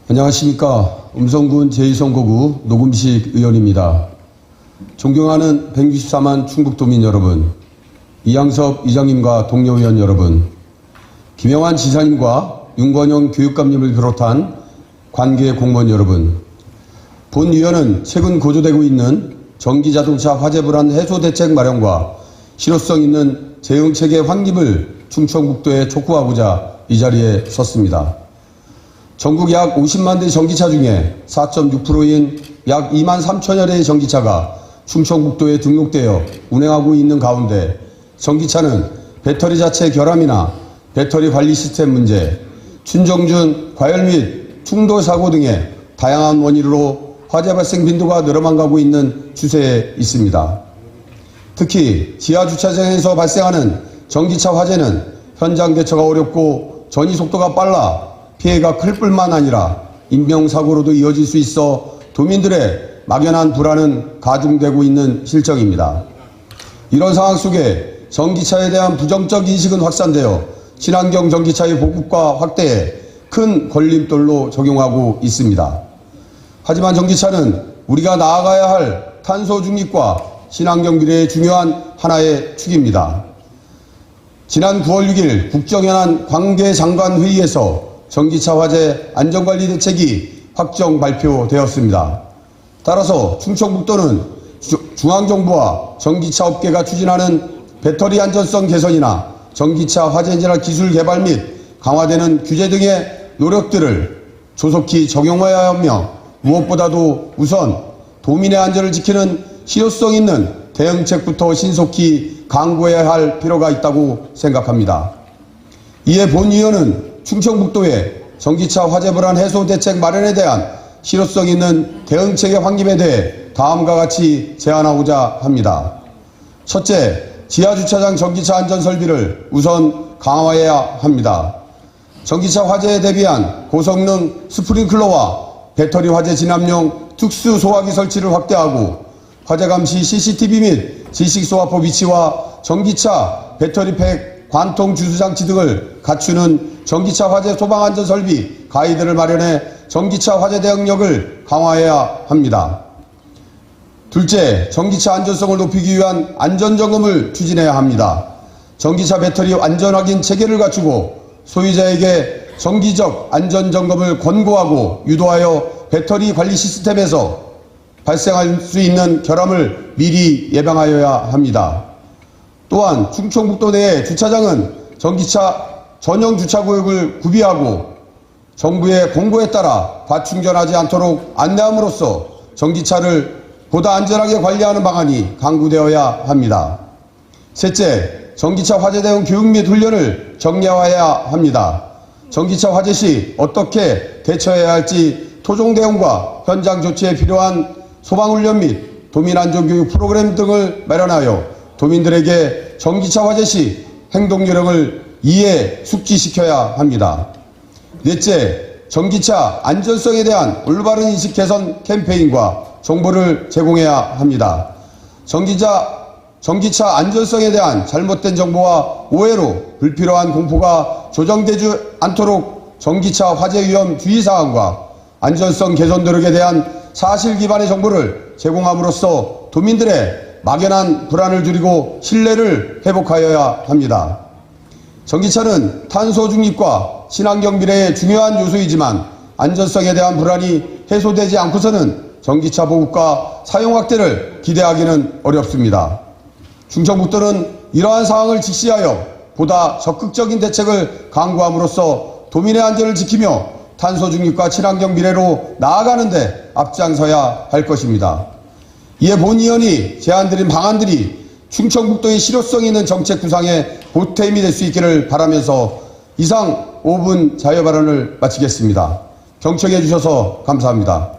안녕하십니까. 음성군 제2선거구 노금식 의원입니다. 존경하는 164만 충북도민 여러분, 이양섭 이장님과 동료 의원 여러분, 김영환 지사님과 윤건영 교육감님을 비롯한 관계 공무원 여러분, 본 위원은 최근 고조되고 있는 전기자동차 화재 불안 해소 대책 마련과 실효성 있는 대응체계 확립을 충청북도에 촉구하고자 이 자리에 섰습니다. 전국 약 50만 대 전기차 중에 4.6%인 약 2만 3천여 대의 전기차가 충청북도에 등록되어 운행하고 있는 가운데 전기차는 배터리 자체 결함이나 배터리 관리 시스템 문제, 춘정준, 과열 및 충돌 사고 등의 다양한 원인으로 화재 발생 빈도가 늘어만 가고 있는 추세에 있습니다. 특히 지하 주차장에서 발생하는 전기차 화재는 현장 대처가 어렵고 전이 속도가 빨라 피해가 클 뿐만 아니라 인명사고로도 이어질 수 있어 도민들의 막연한 불안은 가중되고 있는 실정입니다. 이런 상황 속에 전기차에 대한 부정적 인식은 확산되어 친환경 전기차의 보급과 확대에 큰 걸림돌로 적용하고 있습니다. 하지만 전기차는 우리가 나아가야 할 탄소 중립과 친환경 미래의 중요한 하나의 축입니다. 지난 9월 6일 국정연안 관계장관 회의에서 전기차 화재 안전관리 대책이 확정 발표되었습니다. 따라서 충청북도는 중앙정부와 전기차 업계가 추진하는 배터리 안전성 개선이나 전기차 화재 진화 기술 개발 및 강화되는 규제 등의 노력들을 조속히 적용해야 하며 무엇보다도 우선 도민의 안전을 지키는 실효성 있는 대응책부터 신속히 강구해야 할 필요가 있다고 생각합니다. 이에 본 위원은 충청북도의 전기차 화재 불안 해소 대책 마련에 대한 실효성 있는 대응체계 확립에 대해 다음과 같이 제안하고자 합니다. 첫째, 지하주차장 전기차 안전 설비를 우선 강화해야 합니다. 전기차 화재에 대비한 고성능 스프링클러와 배터리 화재 진압용 특수 소화기 설치를 확대하고 화재 감시 CCTV 및 지식 소화포 위치와 전기차 배터리팩 관통 주수장치 등을 갖추는 전기차 화재 소방안전 설비 가이드를 마련해 전기차 화재 대응력을 강화해야 합니다. 둘째, 전기차 안전성을 높이기 위한 안전점검을 추진해야 합니다. 전기차 배터리 안전 확인 체계를 갖추고 소유자에게 정기적 안전점검을 권고하고 유도하여 배터리 관리 시스템에서 발생할 수 있는 결함을 미리 예방하여야 합니다. 또한 충청북도 내의 주차장은 전기차 전용 주차구역을 구비하고 정부의 공고에 따라 과충전하지 않도록 안내함으로써 전기차를 보다 안전하게 관리하는 방안이 강구되어야 합니다. 셋째, 전기차 화재 대응 교육 및 훈련을 정량화해야 합니다. 전기차 화재 시 어떻게 대처해야 할지 토종 대응과 현장 조치에 필요한 소방훈련 및 도민안전교육 프로그램 등을 마련하여 도민들에게 전기차 화재 시 행동요령을 이해 숙지시켜야 합니다. 넷째, 전기차 안전성에 대한 올바른 인식 개선 캠페인과 정보를 제공해야 합니다. 전기차 안전성에 대한 잘못된 정보와 오해로 불필요한 공포가 조정되지 않도록 전기차 화재 위험 주의사항과 안전성 개선 노력에 대한 사실 기반의 정보를 제공함으로써 도민들의 막연한 불안을 줄이고 신뢰를 회복하여야 합니다. 전기차는 탄소 중립과 친환경 미래의 중요한 요소이지만 안전성에 대한 불안이 해소되지 않고서는 전기차 보급과 사용 확대를 기대하기는 어렵습니다. 충청북도는 이러한 상황을 직시하여 보다 적극적인 대책을 강구함으로써 도민의 안전을 지키며 탄소 중립과 친환경 미래로 나아가는 데 앞장서야 할 것입니다. 이에 본 의원이 제안드린 방안들이 충청북도의 실효성 있는 정책 구상에 보탬이 될 수 있기를 바라면서 이상 5분 자유발언을 마치겠습니다. 경청해 주셔서 감사합니다.